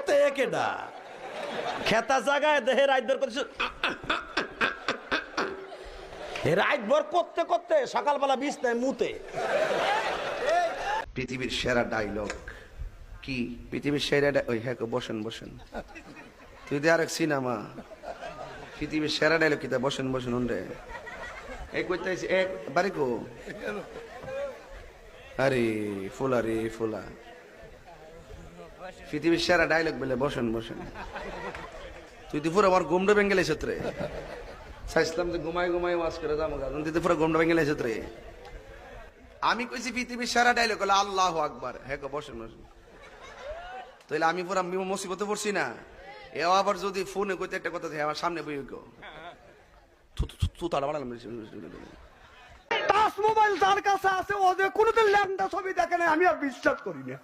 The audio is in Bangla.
মুতে কেডা খেতা জায়গায় দেহে রাত ভর করছে রাত ভর করতে করতে সকালবেলা বিছনায় মুতে। পৃথিবীর সেরা ডায়লগ কি? পৃথিবীর সেরা ওই হ্যাঁ বসেন বসেন তুই দে আরেক সিনেমা। পৃথিবীর সেরা ডায়লগ কি? তা বসেন বসেন রে এক কইতাইছি এক বাড়ি কো আরে ফুলা রে ফুলা। পৃথিবীর সেরা ডায়লগ বলে বসেন বসেন। তুই তো পুরো আমার ঘুমটা ভেঙে গেলে রে। চাইছিলাম যে ঘুমাই ঘুমাই ওয়াজ করে যাবো কারণ তুই তো পুরো ঘুমটা ভেঙে গেলে রে। আমি কইছি পৃথিবীর সেরা ডায়লগ হলো আল্লাহু আকবার। হ্যাঁ বসেন বসেন। তাহলে আমি পুরো মুসিবতে পড়ছি না। এ আবার যদি ফোনে কইতে একটা কথা থাকে আমার সামনে বই গো তু তারা বানালাম টাচ মোবাইল যার কাছে আছে ও যে কোনোদিন ল্যান্ডা ছবি দেখে না আমি আর বিশ্বাস করি না।